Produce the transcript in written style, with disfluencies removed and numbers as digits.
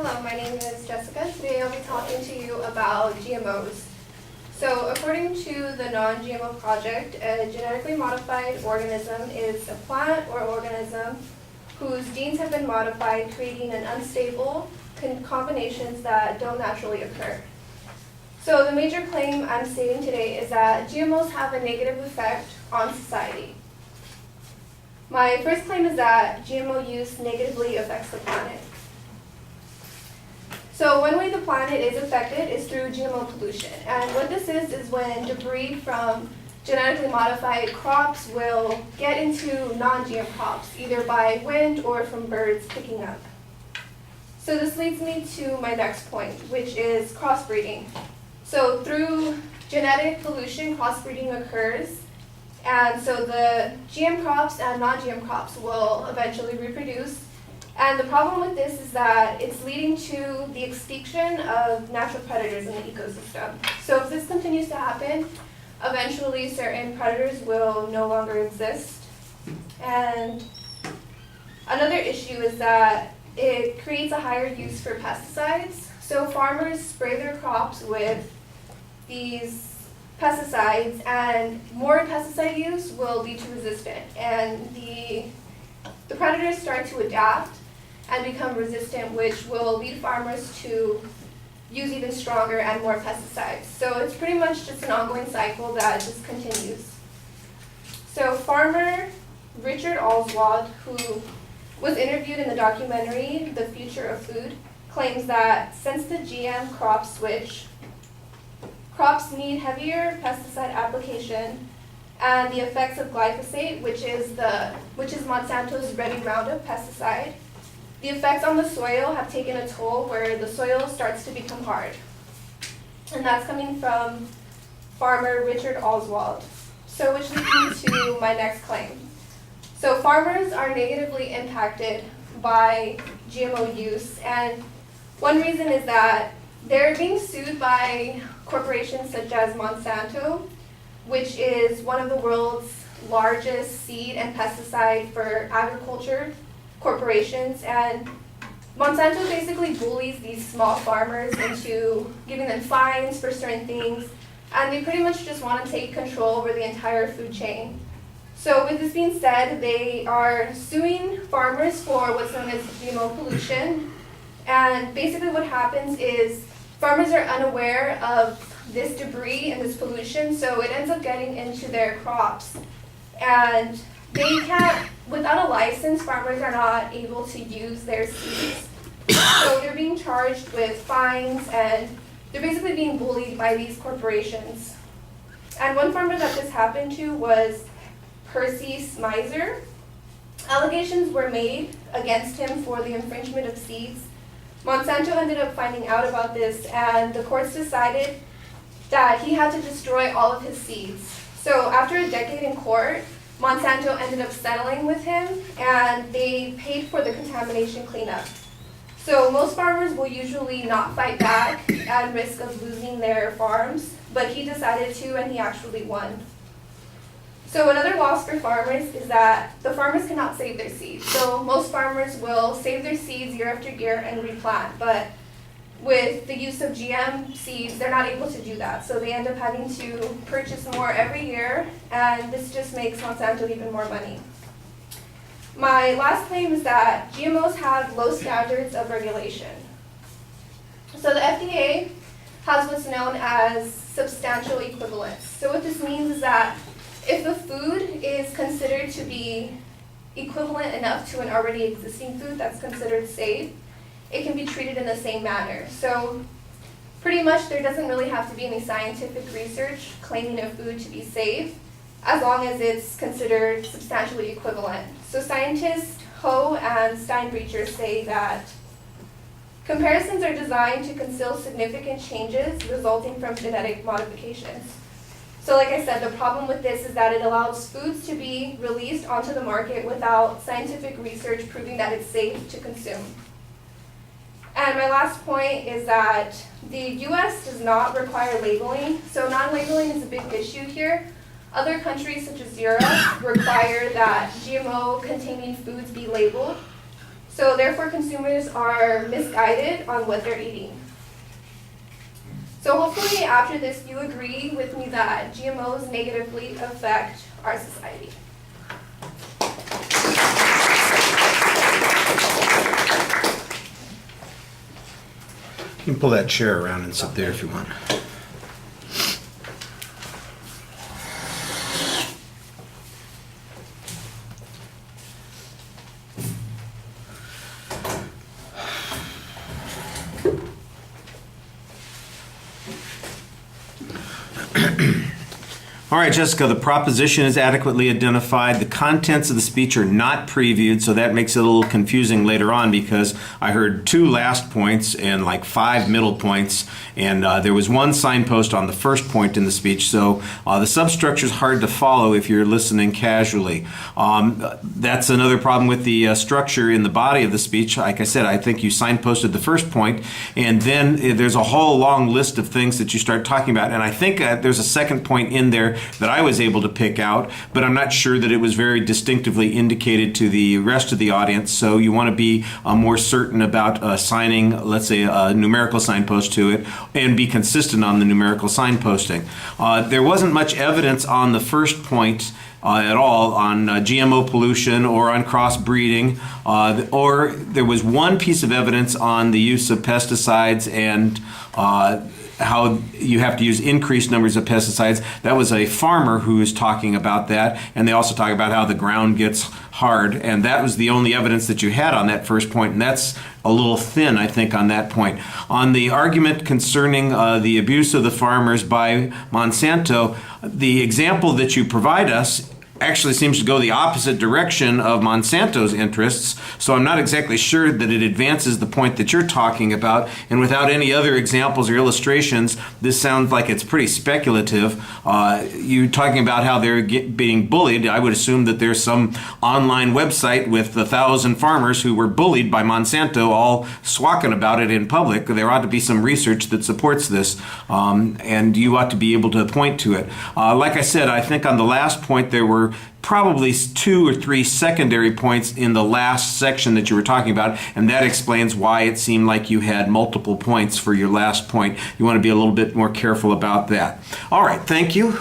Hello, my name is Jessica. Today I'll be talking to you about GMOs. So according to the Non-GMO Project, a genetically modified organism is a plant or organism whose genes have been modified, creating an unstable combinations that don't naturally occur. So the major claim I'm stating today is that GMOs have a negative effect on society. My first claim is that GMO use negatively affects the planet. So one way the planet is affected is through GMO pollution. And what this is when debris from genetically modified crops will get into non-GM crops, either by wind or from birds picking up. So this leads me to my next point, which is crossbreeding. So through genetic pollution, crossbreeding occurs. And so the GM crops and non-GM crops will eventually reproduce. And the problem with this is that it's leading to the extinction of natural predators in the ecosystem. So if this continues to happen, eventually certain predators will no longer exist. And another issue is that it creates a higher use for pesticides. So farmers spray their crops with these pesticides, and more pesticide use will lead to resistance. And the predators start to adapt and become resistant, which will lead farmers to use even stronger and more pesticides. So it's pretty much just an ongoing cycle that just continues. So farmer Richard Oswald, who was interviewed in the documentary The Future of Food, claims that since the GM crop switch, crops need heavier pesticide application, and the effects of glyphosate, which is Monsanto's Ready Roundup pesticide, the effects on the soil have taken a toll where the soil starts to become hard. And that's coming from farmer Richard Oswald. So which leads me to my next claim. So farmers are negatively impacted by GMO use, and one reason is that they're being sued by corporations such as Monsanto, which is one of the world's largest seed and pesticide for agriculture corporations, and Monsanto basically bullies these small farmers into giving them fines for certain things, and they pretty much just want to take control over the entire food chain. So with this being said, they are suing farmers for what's known as GMO pollution, and basically what happens is farmers are unaware of this debris and this pollution, so it ends up getting into their crops, and they can't, without a license, farmers are not able to use their seeds. So they're being charged with fines, and they're basically being bullied by these corporations. And one farmer that this happened to was Percy Smizer. Allegations were made against him for the infringement of seeds. Monsanto ended up finding out about this, and the courts decided that he had to destroy all of his seeds. So after a decade in court, Monsanto ended up settling with him, and they paid for the contamination cleanup. So most farmers will usually not fight back at risk of losing their farms, but he decided to, and he actually won. So another loss for farmers is that the farmers cannot save their seeds. So most farmers will save their seeds year after year and replant, but with the use of GM seeds, they're not able to do that. So they end up having to purchase more every year, and this just makes Monsanto even more money. My last claim is that GMOs have low standards of regulation. So the FDA has what's known as substantial equivalence. So what this means is that if the food is considered to be equivalent enough to an already existing food that's considered safe, it can be treated in the same manner. So pretty much there doesn't really have to be any scientific research claiming a food to be safe, as long as it's considered substantially equivalent. So scientists Ho and Steinbrecher say that comparisons are designed to conceal significant changes resulting from genetic modifications. So like I said, the problem with this is that it allows foods to be released onto the market without scientific research proving that it's safe to consume. And my last point is that the US does not require labeling, so non-labeling is a big issue here. Other countries such as Europe require that GMO-containing foods be labeled. So therefore, consumers are misguided on what they're eating. So hopefully after this, you agree with me that GMOs negatively affect our society. You can pull that chair around and sit there if you want. All right, Jessica, the proposition is adequately identified. The contents of the speech are not previewed, so that makes it a little confusing later on because I heard 2 last points and like 5 middle points, and there was 1 signpost on the first point in the speech, so the substructure is hard to follow if you're listening casually. That's another problem with the structure in the body of the speech. Like I said, I think you signposted the first point, and then there's a whole long list of things that you start talking about, and I think there's a second point in there that I was able to pick out, but I'm not sure that it was very distinctively indicated to the rest of the audience, so you want to be more certain about assigning, let's say, a numerical signpost to it, and be consistent on the numerical signposting. There wasn't much evidence on the first point at all on GMO pollution or on crossbreeding, or there was 1 piece of evidence on the use of pesticides and how you have to use increased numbers of pesticides. That was a farmer who was talking about that, and they also talk about how the ground gets hard, and that was the only evidence that you had on that first point, and that's a little thin, I think, on that point. On the argument concerning the abuse of the farmers by Monsanto, the example that you provide us actually seems to go the opposite direction of Monsanto's interests, so I'm not exactly sure that it advances the point that you're talking about, and without any other examples or illustrations, this sounds like it's pretty speculative. You talking about how they're being bullied, I would assume that there's some online website with 1,000 farmers who were bullied by Monsanto all squawking about it in public. There ought to be some research that supports this, and you ought to be able to point to it. Like I said, I think on the last point there were probably 2 or 3 secondary points in the last section that you were talking about, and that explains why it seemed like you had multiple points for your last point. You want to be a little bit more careful about that. All right, thank you.